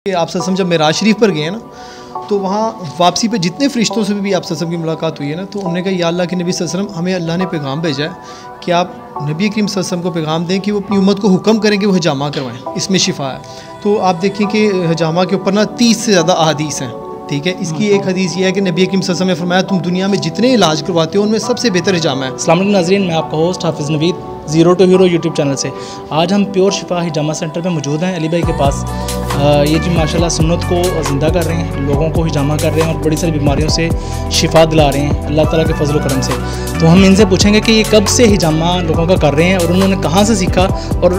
आप सल्लम जब मेराज शरीफ पर गए ना तो वहाँ वापसी पे जितने फ़रिश्तों से भी आप सल्लम की मुलाकात हुई है ना, तो उन्होंने कहा या अल्लाह के नबी सल्लम, हमें अल्लाह ने पैगाम भेजा है कि आप नबी करीम सल्लम को पैगाम दें कि वो अपनी उम्मत को हुक्म करें कि वो हिजामा करवाएं, इसमें शिफा है। तो आप देखें कि हिजामा के ऊपर ना 30 से ज़्यादा अहादीस हैं। ठीक है, इसकी एक हदीस ये है कि नबी करीम सल्लल्लाहु अलैहि वसल्लम ने फरमाया तुम दुनिया में जितने इलाज करवाते हो उनमें सबसे बेहतर हिजामा है। अस्सलाम वालेकुम नाज़रीन, मैं आपका host Hafiz Naveed zero to hero YouTube channel से। आज हम प्योर शिफा हिजामा सेंटर में मौजूद हैं अली भाई के पास। ये जी माशाल्लाह सुन्नत को ज़िंदा कर रहे हैं, लोगों को हिजामा कर रहे हैं और बड़ी सारी बीमारियों से शिफा दिला रहे हैं अल्लाह ताला के फजल करम से। तो हम इनसे पूछेंगे कि ये कब से हिजामा लोगों का कर रहे हैं और उन्होंने कहाँ से सीखा। और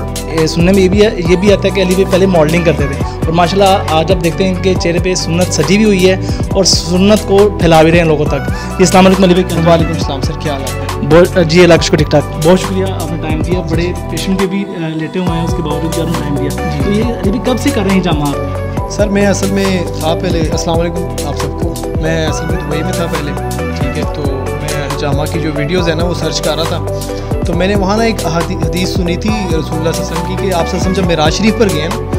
सुनने में ये भी आता है कि अली भाई पहले मॉडलिंग करते थे और माशाल्लाह आज आप देखते हैं इनके चेहरे पे सुन्नत सजी भी हुई है और सुन्नत को फैला भी रहे हैं लोगों तक। अस्सलाम वालेकुम अली भाई। वालेकुम सलाम सर, क्या हाल है? बहुत जी अल्लाह का ठीक ठाक। बहुत शुक्रिया, आपने टाइम दिया, बड़े पेशेंट के भी लेटे हुए हैं, उसके बावजूद भी आपने टाइम दिया। तो ये अभी कब से कर रहे हैं हिजामा आप? सर मैं असल में था पहले, अस्सलाम वालेकुम आप सबको, मैं असल में दुबई में था पहले। ठीक है, तो मैं हिजामा की जो वीडियोज़ है ना वो सर्च कर रहा था, तो मैंने वहाँ ना एक हदीस सुनी थी रसूलुल्लाह सल्लल्लाहु अलैहि वसल्लम की कि आप सल्लम जब मेराज शरीफ पर गए ना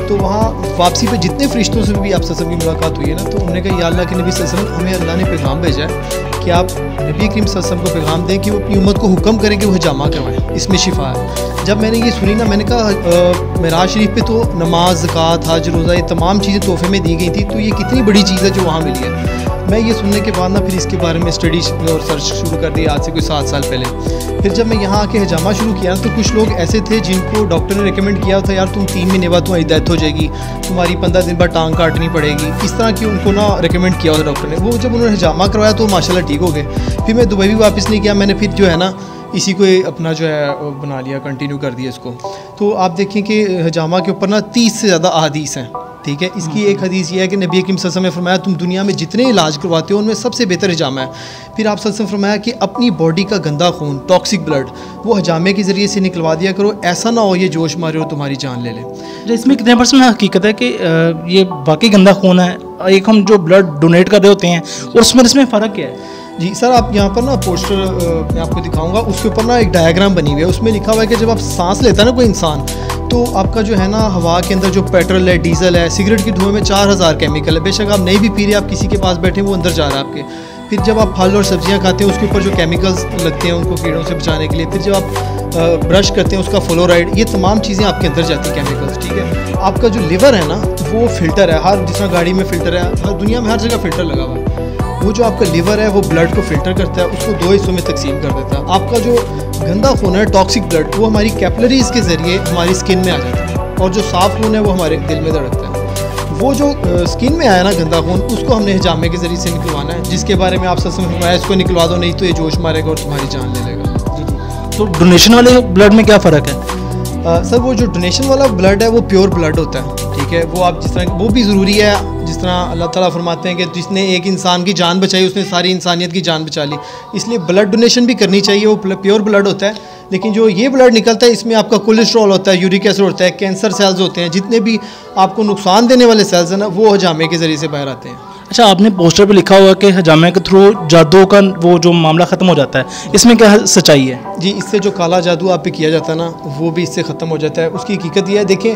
तो वहाँ वापसी पे जितने फ़रिश्तों से भी आप सल्लम की मुलाकात हुई है ना, तो उन्होंने कहा या अल्लाह के नबी सल्लम, हमें अल्लाह ने पैगाम भेजा है कि आप नबी करीम सल्लम को पैगाम दें कि वो अपनी उम्मत को हुक्म करें कि वो हिजामा करवाएं, इसमें शिफा है। जब मैंने ये सुनी ना, मैंने कहा मेराज शरीफ पे तो नमाज, ज़कात, हज, रोज़ा, ये तमाम चीज़ें तोहफे में दी गई थी, तो ये कितनी बड़ी चीज़ है जो वहाँ मिली है। मैं ये सुनने के बाद ना फिर इसके बारे में स्टडी और सर्च शुरू कर दी, आज से कोई 7 साल पहले। फिर जब मैं यहाँ आके हिजामा शुरू किया तो कुछ लोग ऐसे थे जिनको डॉक्टर ने रिकमेंड किया था, यार तुम 3 महीने बाद तुम्हारी डेथ हो जाएगी, तुम्हारी 15 दिन बाद टांग काटनी पड़ेगी, इस तरह की उनको ना रिकमेंड किया था डॉक्टर ने। वो जब उन्होंने हिजामा करवाया तो माशाल्लाह ठीक हो गए। फिर मैं दुबई भी वापस नहीं किया, मैंने फिर जो है ना इसी को अपना जो है बना लिया, कंटिन्यू कर दिया इसको। तो आप देखें कि हिजामा के ऊपर ना 30 से ज़्यादा अहादीस हैं। ठीक है, इसकी एक हदीस ये है कि नबी करीम सल्लल्लाहु अलैहि वसल्लम ने फरमाया तुम दुनिया में जितने इलाज करवाते हो उनमें सबसे बेहतर हिजामा है। फिर आप सल्लल्लाहु अलैहि वसल्लम फरमाया कि अपनी बॉडी का गंदा खून, टॉक्सिक ब्लड, वो हिजामे के ज़रिए से निकलवा दिया करो, ऐसा ना हो ये जोश मारे और तुम्हारी जान ले ले। इसमें कितने % हकीकत है कि ये बाकी गंदा खून है, एक हम जो ब्लड डोनेट कर रहे होते हैं और उसमें इसमें फ़र्क क्या है? जी सर, आप यहाँ पर ना पोस्टर मैं आपको दिखाऊंगा, उसके ऊपर ना एक डायग्राम बनी हुई है, उसमें लिखा हुआ है कि जब आप सांस लेता है ना कोई इंसान, तो आपका जो है ना हवा के अंदर जो पेट्रोल है, डीजल है, सिगरेट के धुएं में 4000 केमिकल है। बेशक आप नहीं भी पी रहे, आप किसी के पास बैठे वो अंदर जा रहा है आपके। फिर जब आप फल और सब्जियां खाते हैं उसके ऊपर जो केमिकल्स लगते हैं उनको कीड़ों से बचाने के लिए, फिर जब आप ब्रश करते हैं उसका फ्लोराइड, ये तमाम चीज़ें आपके अंदर जाती हैं केमिकल्स। ठीक है, आपका जो लिवर है ना वो फ़िल्टर है, हर जिस तरह गाड़ी में फ़िल्टर है, हर दुनिया में हर जगह फ़िल्टर लगा हुआ है। वो जो आपका लिवर है वो ब्लड को फ़िल्टर करता है, उसको 2 हिस्सों में तकसीम कर देता है। आपका जो गंदा खून है, टॉक्सिक ब्लड, वो हमारी कैपिलरीज़ के ज़रिए हमारी स्किन में आ जाता है और जो साफ़ खून है वो हमारे दिल में धड़कता है। वो जो स्किन में आया ना गंदा खून, उसको हमने हिजामे के ज़रिए से निकलवाना है, जिसके बारे में आप सब समझाया, इसको निकलवा दो नहीं तो ये जोश मारेगा और तुम्हारी जान ले लेगा। तो डोनेशन वाले ब्लड में क्या फ़र्क है? सर वो जो डोनेशन वाला ब्लड है वो प्योर ब्लड होता है। ठीक है, वो आप जिस तरह, वो भी ज़रूरी है, जिस तरह अल्लाह ताला फरमाते हैं कि जिसने एक इंसान की जान बचाई उसने सारी इंसानियत की जान बचा ली, इसलिए ब्लड डोनेशन भी करनी चाहिए। वो प्योर ब्लड होता है। लेकिन जो ये ब्लड निकलता है इसमें आपका कोलेस्ट्रॉल होता है, यूरिक एसिड होता है, कैंसर सेल्स होते हैं, जितने भी आपको नुकसान देने वाले सेल्स हैं ना वो हिजामे के ज़रिए से बाहर आते हैं। अच्छा, आपने पोस्टर पे लिखा हुआ कि हिजामे के थ्रू जादू का वो जो मामला ख़त्म हो जाता है, इसमें क्या सच्चाई है? जी, इससे जो काला जादू आप पे किया जाता है ना वो भी इससे ख़त्म हो जाता है। उसकी हकीकत यह है, देखें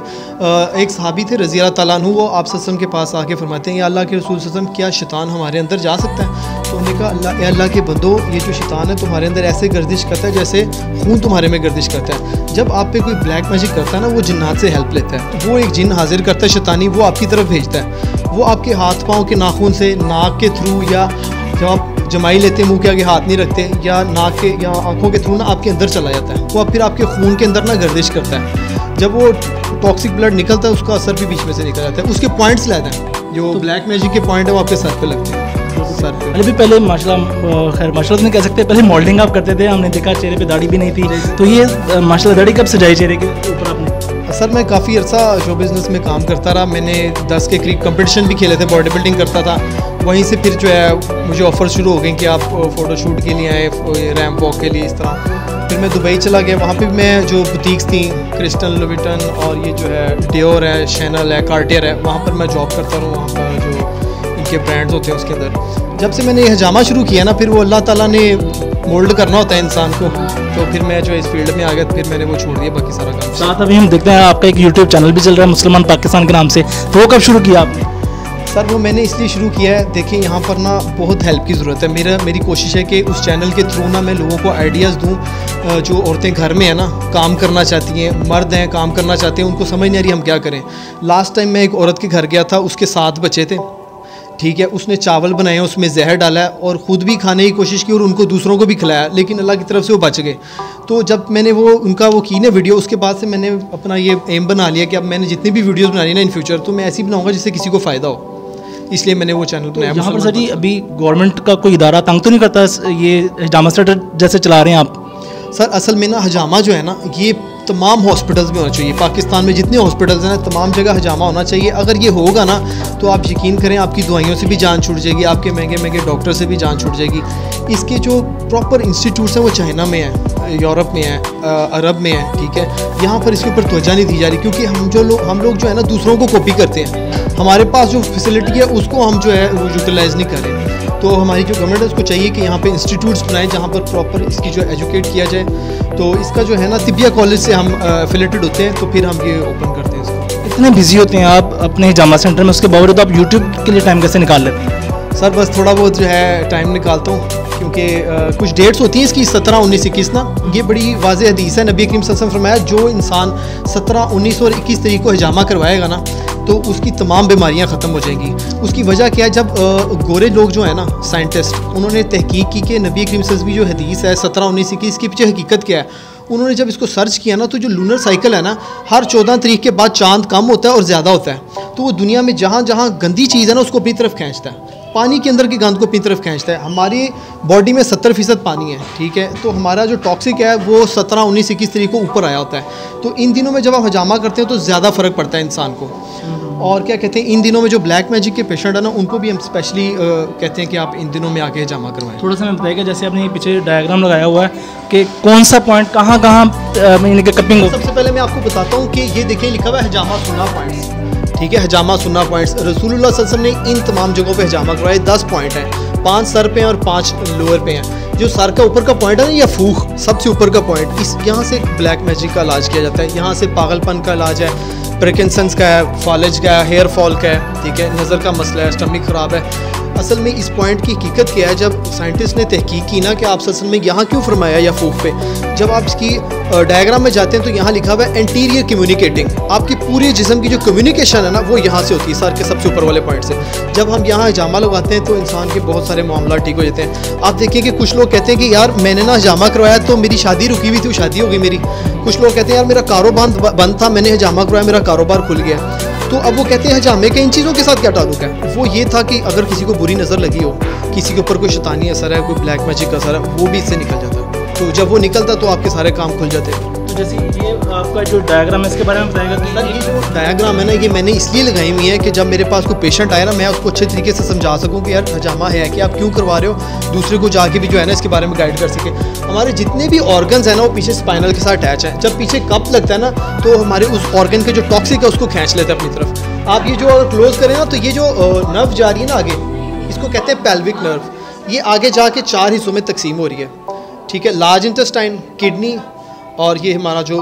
एक सहाबी थे रज़ी अल्लाह तआला अन्हु, वो आप सल्लम के पास आके फरमाते हैं या अल्लाह के रसूल सल्लम, क्या शैतान हमारे अंदर जा सकता है? तो उन्होंने कहा अल्लाह के बंदो, ये जो शैतान है तुम्हारे अंदर ऐसे गर्दिश करता है जैसे खून तुम्हारे में गर्दिश करता है। जब आप पे कोई ब्लैक मैजिक करता है ना, वो जिन्नात से हेल्प लेता है, वो एक जिन हाजिर करता है शैतानी, वो आपकी तरफ भेजता है। वो आपके हाथ पाँव के नाखून से, नाक के थ्रू, या जब आप जमाई लेते हैं मुंह के आगे हाथ नहीं रखते, या नाक के या आंखों के थ्रू ना आपके अंदर चला जाता है। वो फिर आपके खून के अंदर ना गर्दिश करता है। जब वो टॉक्सिक ब्लड निकलता है उसका असर भी बीच में से निकल जाता है। उसके पॉइंट्स लाते हैं, जो ब्लैक मैजिक के पॉइंट है वो आपके सर पे लगते हैं। सर पे अभी पहले माशाल्लाह, खैर माशाल्लाह नहीं कह सकते, पहले मॉडलिंग आप करते थे, हमने देखा चेहरे पे दाढ़ी भी नहीं थी, तो ये माशाल्लाह दाढ़ी कब सजाई चेहरे के ऊपर आपने? सर मैं काफ़ी अर्सा शो बिज़नेस में काम करता रहा, मैंने 10 के करीब कंपटीशन भी खेले थे, बॉडी बिल्डिंग करता था। वहीं से फिर जो है मुझे ऑफ़र शुरू हो गए कि आप फ़ोटोशूट के लिए आए, रैम्प वॉक के लिए, इस तरह। फिर मैं दुबई चला गया, वहाँ पे मैं जो बुटीक्स थी, क्रिस्टल, लुइविटन और ये जो है डियोर है, शैनल है, कार्टियर है, वहाँ पर मैं जॉब करता रहा। वहाँ पर जो के ब्रांड्स होते हैं उसके अंदर। जब से मैंने ये हजामा शुरू किया ना, फिर वो अल्लाह ताला ने मोल्ड करना होता है इंसान को, तो फिर मैं जो इस फील्ड में आ गया, फिर मैंने वो छोड़ दिया बाकी सारा काम। साथ अभी हम देखते हैं आपका एक यूट्यूब चैनल भी चल रहा है मुसलमान पाकिस्तान के नाम से, तो वो कब शुरू किया आपने? सर वो मैंने इसलिए शुरू किया है, देखिए यहाँ पर ना बहुत हेल्प की ज़रूरत है। मेरी कोशिश है कि उस चैनल के थ्रू ना मैं लोगों को आइडियाज़ दूँ। जो औरतें घर में हैं ना, काम करना चाहती हैं, मर्द हैं काम करना चाहते हैं, उनको समझ नहीं आ रही हम क्या करें। लास्ट टाइम मैं एक औरत के घर गया था, उसके 7 बच्चे थे, ठीक है। उसने चावल बनाए, उसमें जहर डाला है और ख़ुद भी खाने की कोशिश की और उनको दूसरों को भी खिलाया, लेकिन अल्लाह की तरफ से वो बच गए। तो जब मैंने उनका की ना वीडियो, उसके बाद से मैंने अपना ये एम बना लिया कि अब मैंने जितनी भी वीडियोज़ बनानी ना इन फ्यूचर, तो मैं ऐसी बनाऊँगा जिससे किसी को फ़ायदा हो, इसलिए मैंने वो चैनल बनाया। यहाँ पर सर जी अभी गवर्नमेंट का कोई इदारा तंग तो नहीं करता ये हजामा सेंटर जैसे चला रहे हैं आप? सर असल में ना हजामा जो है ना, ये तमाम हॉस्पिटल्स में होना चाहिए। पाकिस्तान में जितने हॉस्पिटल्स हैं ना, तमाम जगह हजामा होना चाहिए। अगर ये होगा ना तो आप यकीन करें आपकी दवाइयों से भी जान छूट जाएगी, आपके महंगे महंगे डॉक्टर से भी जान छूट जाएगी। इसके जो प्रॉपर इंस्टीट्यूट्स हैं वो चाइना में है, यूरोप में है, अरब में है, ठीक है। यहाँ पर इसके ऊपर तवज्जो नहीं दी जा रही, क्योंकि हम लोग जो है ना दूसरों को कॉपी करते हैं। हमारे पास जो फैसिलिटी है उसको हम जो है वो यूटिलाइज़ नहीं करें। तो हमारी जो गवर्नमेंट है उसको चाहिए कि यहाँ पे इंस्टीट्यूट्स बनाएं जहाँ पर प्रॉपर इसकी जो एजुकेट किया जाए। तो इसका जो है ना तिबिया कॉलेज से हम एफिलेटेड होते हैं, तो फिर हम ये ओपन करते हैं इसको। इतने बिजी होते हैं आप अपने हजामा सेंटर में, उसके बावजूद आप यूट्यूब के लिए टाइम कैसे निकाल लेते हैं? सर बस थोड़ा बहुत जो है टाइम निकालता हूँ, क्योंकि कुछ डेट्स होती हैं इसकी 17, 19, 21 ना। ये बड़ी वाज़ेह हदीस है, नबी करीम सल्लल्लाहु अलैहि वसल्लम फरमाया जो इंसान 17, 19 और 21 तारीख को हजामा करवाएगा ना, तो उसकी तमाम बीमारियां ख़त्म हो जाएंगी। उसकी वजह क्या है, जब गोरे लोग जो है ना साइंटिस्ट, उन्होंने तहकीक की कि नबी करीम सल्लल्लाहु अलैहि वसल्लम की जो हदीस है 17, 19, 21 के पीछे हकीकत क्या है, उन्होंने जब इसको सर्च किया ना, तो जो लूनर साइकिल है ना, हर 14 तारीख के बाद चांद कम होता है और ज़्यादा होता है। तो वो दुनिया में जहाँ जहाँ गंदी चीज़ है ना उसको अपनी तरफ खींचता है, पानी के अंदर की गंद को अपनी तरफ खींचता है। हमारी बॉडी में 70% पानी है, ठीक है। तो हमारा जो टॉक्सिक है वो 17, 19, 21 तारीख को ऊपर आया होता है। तो इन दिनों में जब आप हजामा करते हैं तो ज़्यादा फ़र्क पड़ता है इंसान को। और क्या कहते हैं, इन दिनों में जो ब्लैक मैजिक के पेशेंट है ना, उनको भी हम स्पेशली कहते हैं कि आप इन दिनों में आके हजामा करवाएं। थोड़ा सा मैं बताइएगा, जैसे आपने पीछे डायग्राम लगाया हुआ है कि कौन सा पॉइंट कहाँ यानी कि कपिंग हो। सबसे पहले मैं आपको बताता हूँ कि ये देखिए लिखा हुआ है हजामा सुन्ना पॉइंट्स, ठीक है। हजामा सुन्ना पॉइंट्स, रसूलुल्लाह सल्लल्लाहु अलैहि वसल्लम ने इन तमाम जगहों पे हजामा करवाए। 10 पॉइंट हैं, 5 सर पे हैं और 5 लोअर पे हैं। जो सर का ऊपर का पॉइंट है ना, या फूक सबसे ऊपर का पॉइंट, इस यहाँ से ब्लैक मैजिक का इलाज किया जाता है। यहाँ से पागलपन का इलाज है, प्रेकिंसंस का है, फॉलेज का है, हेयर फॉल का है, ठीक है, नज़र का मसला है, स्टमक ख़राब है। असल में इस पॉइंट की हकीकत क्या है, जब साइंटिस्ट ने तहकीक की ना कि आप असल में यहाँ क्यों फरमाया या फूक पे, जब आप इसकी डायग्राम में जाते हैं तो यहाँ लिखा हुआ है एंटीरियर कम्युनिकेटिंग। आपकी पूरे जिस्म की जो कम्युनिकेशन है ना वो यहाँ से होती है, सर के सबसे ऊपर वाले पॉइंट से। जब हम यहाँ हजामा लगाते हैं तो इंसान के बहुत सारे मामला ठीक हो जाते हैं। आप देखिए कि कुछ लोग कहते हैं कि यार मैंने ना हजामा करवाया तो मेरी शादी रुकी हुई थी, वो शादी हो गई मेरी। कुछ लोग कहते हैं यार मेरा कारोबार बंद था, मैंने हजामा करवाया, मेरा कारोबार खुल गया। तो अब वो कहते हैं हजामे के इन चीज़ों के साथ क्या ताल्लुक है। वो ये था कि अगर किसी को बुरी नज़र लगी हो, किसी के ऊपर कोई शैतानी असर है, कोई ब्लैक मैजिक का असर है, वो भी इससे निकल जाता है। तो जब वो निकलता तो आपके सारे काम खुल जाते हैं। तो जैसे ये आपका जो डायग्राम है इसके बारे में बताएगा कि सर ये जो डायग्राम है ना, ये मैंने इसलिए लगाई हुई है कि जब मेरे पास कोई पेशेंट आए ना, मैं उसको अच्छे तरीके से समझा सकूं कि यार हजामा है कि आप क्यों करवा रहे हो, दूसरे को जाके भी जो है ना इसके बारे में गाइड कर सके। हमारे जितने भी ऑर्गन्स हैं ना वो पीछे स्पाइनल के साथ अटैच है। जब पीछे कप लगता है ना तो हमारे उस ऑर्गन के जो टॉक्सिक है उसको खींच लेते हैं अपनी तरफ। आप ये जो अगर क्लोज करें ना तो ये जो नर्व जा रही है ना आगे, इसको कहते हैं पेल्विक नर्व। ये आगे जाके 4 हिस्सों में तकसीम हो रही है, ठीक है। लार्ज इंटेस्टाइन, किडनी, और ये हमारा जो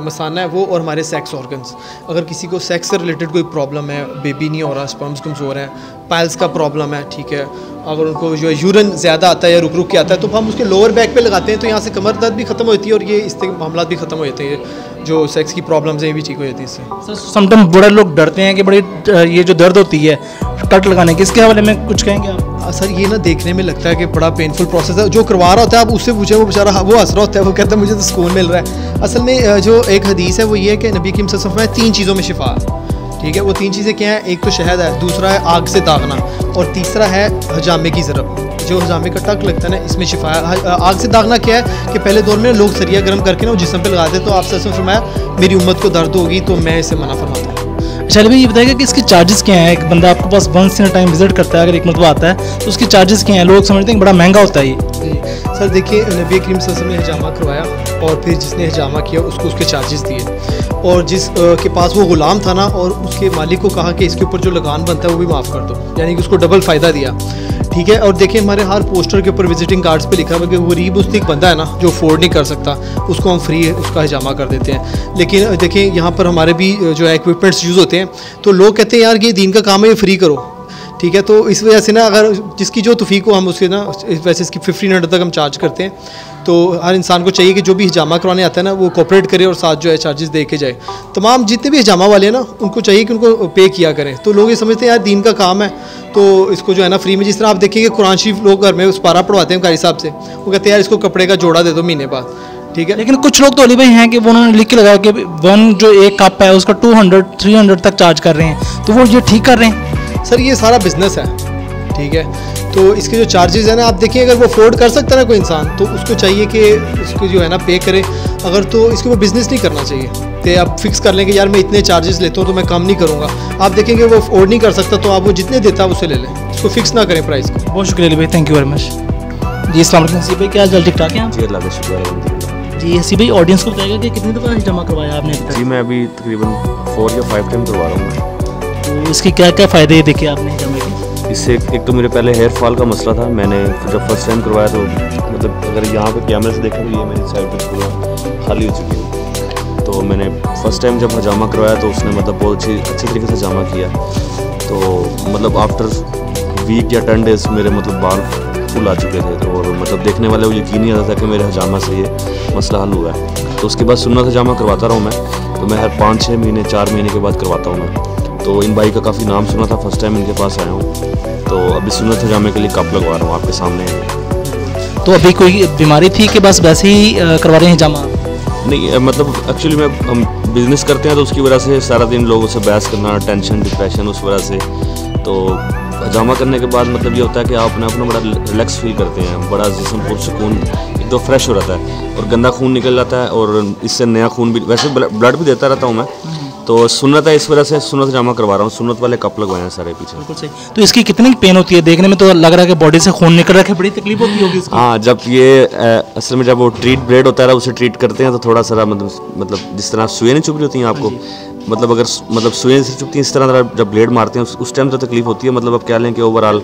मसाना है वो, और हमारे सेक्स ऑर्गन्स। अगर किसी को सेक्स से रिलेटेड कोई प्रॉब्लम है, बेबी नहीं हो रहा, स्पर्म्स कमज़ोर हैं, पाइल्स का प्रॉब्लम है, ठीक है, अगर उनको जो यूरिन ज़्यादा आता है या रुक रुक के आता है तो हम उसके लोअर बैक पे लगाते हैं, तो यहाँ से कमर दर्द भी ख़त्म होती है और ये इससे मामला भी ख़त्म हो जाते हैं। जो सेक्स की प्रॉब्लम्स हैं ये भी ठीक हो जाती है इससे। सर समटाइम बड़े लोग डरते हैं कि बड़ी ये जो दर्द होती है कट लगाने की, इसके हवाले में कुछ कहेंगे आप? सर ये ना देखने में लगता है कि बड़ा पेनफुल प्रोसेस है। जो करवा रहा होता है आप उससे पूछें, वो बेचारा वो हंस रहा होता है, वो कहता है मुझे तो सुकून मिल रहा है। असल में जो एक हदीस है वो ये है कि नबी करीम सल्लल्लाहु अलैहि वसल्लम 3 चीज़ों में शिफा, ठीक है। वो 3 चीज़ें क्या हैं? एक तो शहद है, दूसरा है आग से दागना, और तीसरा है हजामे की ज़रब। जो हजामे का टक लगता है ना इसमें शिफा है। आग से दागना क्या है कि पहले दौर में लोग सरिया गर्म करके ना वो जिस्म पे लगाते, तो आप सल्लल्लाहु अलैहि वसल्लम फरमाया मेरी उम्मत को दर्द होगी तो मैं इसे मना फरमाता हूँ। चलिए भाई ये बताइएगा कि इसके चार्जेस क्या हैं? एक बंदा आपके पास वंस इन टाइम विजिट करता है, अगर एक मरतबा आता है तो उसके चार्जेस क्या हैं? लोग समझते हैं कि बड़ा महंगा होता है ये। सर देखिए नबी करीम सल्लल्लाहु अलैहि वसल्लम ने हजामा करवाया और फिर जिसने हजामा किया उसको उसके चार्जेस दिए, और जिस के पास वो ग़ुलाम था ना, और उसके मालिक को कहा कि इसके ऊपर जो लगान बनता है वो भी माफ़ कर दो, यानी कि उसको डबल फ़ायदा दिया। ठीक है। और देखिए हमारे हर पोस्टर के ऊपर विजिटिंग कार्ड्स पे लिखा हुआ है कि गरीब उससे एक बंदा है ना जो अफोर्ड नहीं कर सकता, उसको हम फ्री उसका हिजामा कर देते हैं। लेकिन देखिए यहाँ पर हमारे भी जो है इक्विपमेंट्स यूज़ होते हैं, तो लोग कहते हैं यार ये दीन का काम है, ये फ्री करो। ठीक है। तो इस वजह से ना अगर जिसकी जो तौफीक हो हम उसके ना वैसे इसकी 1500 तक हम चार्ज करते हैं। तो हर इंसान को चाहिए कि जो भी हिजामा करवाने आता है ना वो कोऑपरेट करे और साथ जो है चार्जेस दे के जाए। तमाम जितने भी हिजामा वाले हैं ना उनको चाहिए कि उनको पे किया करें। तो लोग ये समझते हैं यार दीन का काम है तो इसको जो है ना फ्री में, जिस तरह आप देखिए कुरान शरीफ लोग घर में उस पारा पढ़वाते हैं कारी साहब से, वो कहते हैं यार इसको कपड़े का जोड़ा दे दो महीने बाद। ठीक है। लेकिन कुछ लोग तो अली भाई हैं कि वो उन्होंने लिख के लगाया कि वन जो एक कप है उसका 200-300 तक चार्ज कर रहे हैं, तो वो ये ठीक कर रहे हैं? सर ये सारा बिजनेस है। ठीक है। तो इसके जो चार्जेस है ना, आप देखिए अगर वो अफोर्ड कर सकता है ना कोई इंसान, तो उसको चाहिए कि इसको जो है ना पे करे। अगर तो इसके ऊपर बिज़नेस नहीं करना चाहिए, तो आप फिक्स कर लें कि यार मैं इतने चार्जेस लेता हूँ तो मैं कम नहीं करूँगा। आप देखेंगे वो अफोर्ड नहीं कर सकता तो आप वो जितने देता है उससे ले लें, उसको फिक्स ना करें प्राइस को। बहुत शुक्रिया अली भाई, थैंक यू वेरी मच जी। अस्सलाम वालेकुम हसीब भाई, क्या हाल ठीक ठाक हैं आप? जी अल्लाह का शुक्र है। जी हसीब भाई, ऑडियंस को बताएगा कि कितनी दफ़ा जमा करवाया आपने अभी तक? जी मैं अभी तकरीबन 4 या 5 टाइम करवा रहा हूँ। तो इसके क्या क्या फ़ायदे देखे आपने जमा के? इससे एक तो मेरे पहले हेयर फॉल का मसला था। मैंने जब फर्स्ट टाइम करवाया तो मतलब अगर यहाँ पे कैमरे से देखें तो ये मेरी साइड पे पूरा खाली हो चुकी है। तो मैंने फर्स्ट टाइम जब हजामा करवाया तो उसने मतलब बहुत अच्छे तरीके से हजामा किया। तो मतलब आफ्टर वीक या 10 डेज़ मेरे मतलब बाल फुल आ चुके थे। तो और मतलब देखने वाले को यकीन नहीं आता था कि मेरे हजामा से ये मसला हल हुआ है। तो उसके बाद सुन्नत हजामा करवाता रहा हूँ मैं। तो मैं हर 5-6 महीने 4 महीने के बाद करवाता हूँ मैं। तो इन भाई का काफ़ी नाम सुना था, फर्स्ट टाइम इनके पास आया हूँ। तो अभी सुन्नत हजामे के लिए कप लगवा रहा हूँ आपके सामने। तो अभी कोई बीमारी थी कि बस वैसे ही करवा रहे हैं हजामा? नहीं मतलब एक्चुअली हम बिज़नेस करते हैं तो उसकी वजह से सारा दिन लोगों से बहस करना, टेंशन डिप्रेशन उस वजह से। तो हजामा करने के बाद मतलब ये होता है कि आप अपना बड़ा रिलैक्स फील करते हैं, बड़ा जिस्म पुरसुकून एक तो फ्रेश हो रहता है और गंदा खून निकल जाता है और इससे नया खून भी, वैसे ब्लड भी देता रहता हूँ मैं। तो सुन्नत है इस वजह से सुन्नत हजामा करवा रहा हूँ। सुन्नत वाले कप लगवाए हैं सारे पीछे। बिल्कुल सही। तो इसकी कितनी पेन होती है? देखने में तो लग रहा है कि बॉडी से खून निकल रहा है, बड़ी तकलीफ होती होगी इसकी। हाँ जब ये असल में जब वो ट्रीट ब्लेड होता है उसे ट्रीट करते हैं तो थोड़ा सा मतलब जिस तरह सुई नहीं चुभ रही होती हैं आपको, मतलब अगर मतलब सुई से चुभती है इस तरह जब ब्लेड मारते हैं उस टाइम तो तकलीफ होती है। मतलब अब क्या लें कि ओवरऑल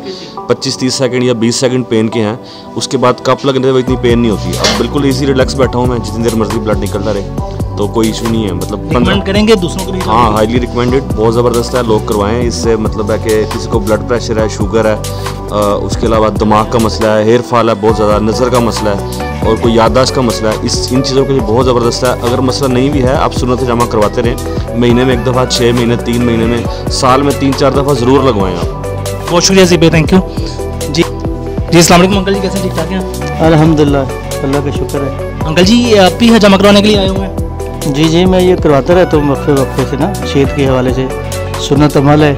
25-30 सेकंड या 20 सेकंड पेन के हैं, उसके बाद कप लगने से इतनी पेन नहीं होती। अब बिल्कुल इजी रिलैक्स बैठा हूँ मैं, जितनी देर मर्जी ब्लड निकलता रहे तो कोई इशू नहीं है। मतलब रिकमेंड करेंगे दूसरों को भी? हाँ हाईली रिकमेंडेड, बहुत ज़बरदस्त है, लोग करवाएं। इससे मतलब है कि किसी को ब्लड प्रेशर है, शुगर है, उसके अलावा दिमाग का मसला है, हेयर फॉल है बहुत ज़्यादा, नज़र का मसला है और कोई याददाश्त का मसला है, इन चीज़ों के लिए बहुत ज़बरदस्त है। अगर मसला नहीं भी है आप सुन्नत हजामा करवाते रहें, महीने में 1 दफ़ा, 6 महीने, 3 महीने में, साल में 3-4 दफ़ा ज़रूर लगवाएं आप। बहुत शुक्रिया जी, थैंक यू जी। जी अस्सलाम वालेकुम अंकल जी, कैसे ठीक ठाक हैं? अल्हम्दुलिल्लाह अल्लाह का शुक्र है। अंकल जी आप भी हजामा करवाने के लिए आए हुए हैं? जी मैं ये करवाता रहता हूँ वक्फे से ना, सेहत के हवाले से। सुन्नत अमल है,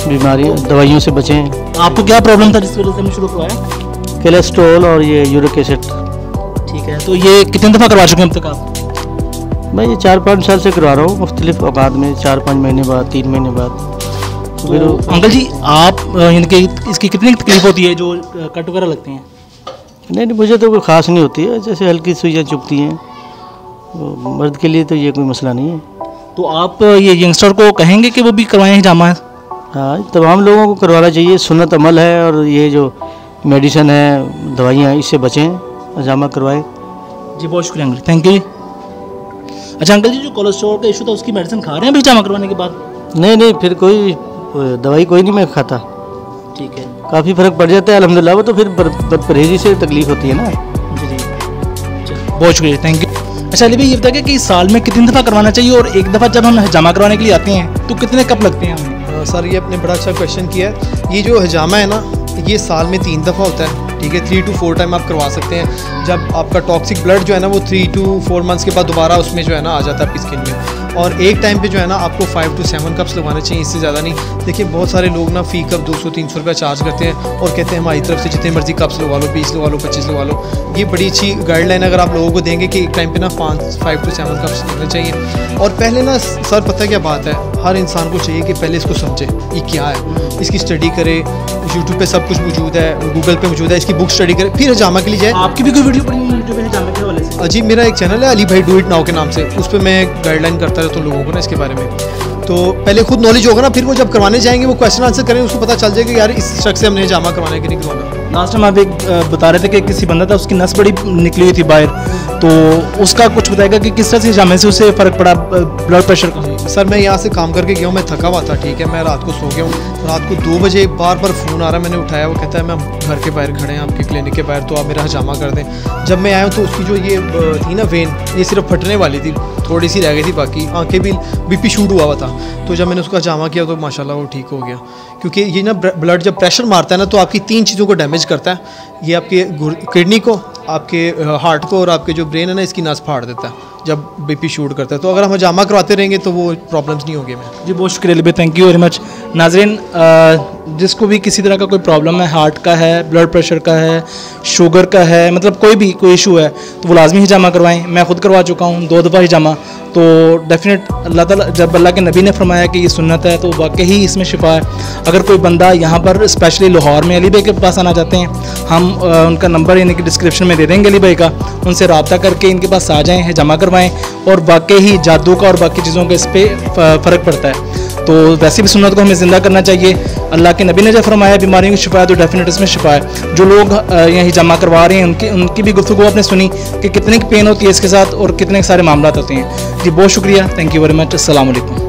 बीमारियों दवाइयों से बचें। आपको क्या प्रॉब्लम था जिस वजह से हमने शुरू करवाया? कोलेस्ट्रॉल और ये यूरिक एसिड। ठीक है। तो ये कितने दफ़ा करवा चुके हैं अब तक आप? मैं ये 4-5 साल से करवा रहा हूँ, मुख्तलिफ औकात में, 4-5 महीने बाद, 3 महीने बाद। फिर अंकल जी आप इनके इसकी कितनी तकलीफ होती है जो कट वगैरह लगते हैं? नहीं मुझे तो कोई ख़ास नहीं होती है, जैसे हल्की सुइयाँ चुभती हैं, मर्द के लिए तो ये कोई मसला नहीं है। तो आप ये यंगस्टर को कहेंगे कि वो भी करवाएं हजामा? हाँ तमाम लोगों को करवाना चाहिए, सुन्नत अमल है और ये जो मेडिसन है, दवाइयाँ, इससे बचें, हजामा करवाएं। जी बहुत शुक्रिया अंकल, थैंक यू। अच्छा अंकल जी, जो कोलेस्ट्रॉल का इशू था उसकी मेडिसिन खा रहे हैं अभी हजामा करवाने के बाद? नहीं फिर कोई दवाई कोई नहीं मैं खाता। ठीक है। काफ़ी फ़र्क पड़ जाता है अल्हम्दुलिल्लाह। वो तो फिर बदपरहेज़ी से तकलीफ़ होती है ना। जी बहुत शुक्रिया, थैंक यू। अच्छा अली भाई ये बताइए कि साल में कितनी दफ़ा करवाना चाहिए और एक दफ़ा जब हम हजामा करवाने के लिए आते हैं तो कितने कप लगते हैं हमें? सर ये आपने बड़ा अच्छा क्वेश्चन किया है। ये जो हजामा है ना ये साल में 3 दफ़ा होता है। ठीक है, 3 to 4 टाइम आप करवा सकते हैं। जब आपका टॉक्सिक ब्लड जो है ना वो 3 to 4 मंथ्स के बाद दोबारा उसमें जो है ना आ जाता है आपकी स्किन में। और एक टाइम पे जो है ना आपको 5 to 7 कप्स लगवाने चाहिए, इससे ज़्यादा नहीं। देखिए बहुत सारे लोग ना फ़ी कप 200-300 रुपये चार्ज करते हैं और कहते हैं हमारी तरफ से जितने मर्जी कप्स लगवा लो, 20 लगवा लो, 25 लगवा लो। ये बड़ी अच्छी गाइडलाइन अगर आप लोगों को देंगे कि एक टाइम पे ना 5 to 7 कप्स लगने चाहिए। और पहले ना सर पता है क्या बात है, हर इंसान को चाहिए कि पहले इसको समझे ये क्या है, इसकी स्टडी करे। यूट्यूब पे सब कुछ मौजूद है, गूगल पे मौजूद है, इसकी बुक स्टडी करे, फिर हजामा के लिए जाए। आपकी भी कोई वीडियो पड़ी है यूट्यूब पे हजामा के हवाले से? कैसे? जी मेरा एक चैनल है अली भाई डू इट नाउ के नाम से, उस पर मैं गाइडलाइन करता रहता हूँ लोगों को ना इसके बारे में। तो पहले खुद नॉलेज होगा ना, फिर वो जब करवाने जाएंगे वो क्वेश्चन आंसर करेंगे, उसको पता चल जाएगा कि यार इस शख्स से हमने हिजामा करवाना है कि नहीं करवाना। लास्ट टाइम आप एक बता रहे थे कि किसी बंदा था उसकी नस बड़ी निकली हुई थी बाहर, तो उसका कुछ बताएगा कि किस तरह से हिजामे से उसे फ़र्क पड़ा ब्लड प्रेशर का? सर मैं यहाँ से काम करके गया हूँ, मैं थका हुआ था, ठीक है, मैं रात को सो गया हूँ, रात को 2 बजे बार बार फ़ोन आ रहा है, मैंने उठाया, वो कहता है मैं घर के बाहर खड़े हैं आपके क्लिनिक के बाहर, तो आप मेरा हिजामा कर दें। जब मैं आया हूँ तो उसकी जो ये थी ना वेन, ये सिर्फ फटने वाली थी, थोड़ी सी रह गई थी, बाकी आंखें भी BP शूट हुआ था। तो जब मैंने उसका हिजामा किया तो माशाल्लाह वो ठीक हो गया, क्योंकि ये ना ब्लड जब प्रेशर मारता है ना तो आपकी 3 चीज़ों को डैमेज करता है, ये आपके किडनी को, आपके हार्ट को और आपके जो ब्रेन है ना इसकी नस फाड़ देता है जब BP शूट करता है। तो अगर हम हिजामा करवाते रहेंगे तो वो प्रॉब्लम्स नहीं होंगे। मैं जी बहुत शुक्रिया Ali, thank you very much. नाजरीन, जिसको भी किसी तरह का कोई प्रॉब्लम है, हार्ट का है, ब्लड प्रेशर का है, शुगर का है, मतलब कोई इशू है तो वो लाजमी हिजामा करवाएं। मैं ख़ुद करवा चुका हूँ 2 दफ़ा हिजामा, तो डेफिनेट अल्लाह ताला, जब अल्लाह के नबी ने फरमाया कि ये सुन्नत है तो वाकई ही इसमें शिफा है। अगर कोई बंदा यहाँ पर स्पेशली लाहौर में अली भाई के पास आना चाहते हैं, हम उनका नंबर यानी कि डिस्क्रिप्शन में दे देंगे अली भाई का, उनसे रब्ता करके इनके पास आ जाएँ, हिजामा करवाएँ, और वाकई ही जादू का और बाकी चीज़ों का इस पर फ़र्क पड़ता है। तो वैसे भी सुन्नत को हमें ज़िंदा करना चाहिए। अल्लाह के नबी ने जब फरमाया बीमारियों की शिफा है तो डेफिनेट इसमें शिफा है। जो लोग यहाँ हिजामा करवा रहे हैं उनकी भी गुफ्तगू आपने सुनी कि कितनी पेन होती है इसके साथ और कितने सारे मामला होते हैं। जी बहुत शुक्रिया, थैंक यू वेरी मच, अस्सलाम वालेकुम।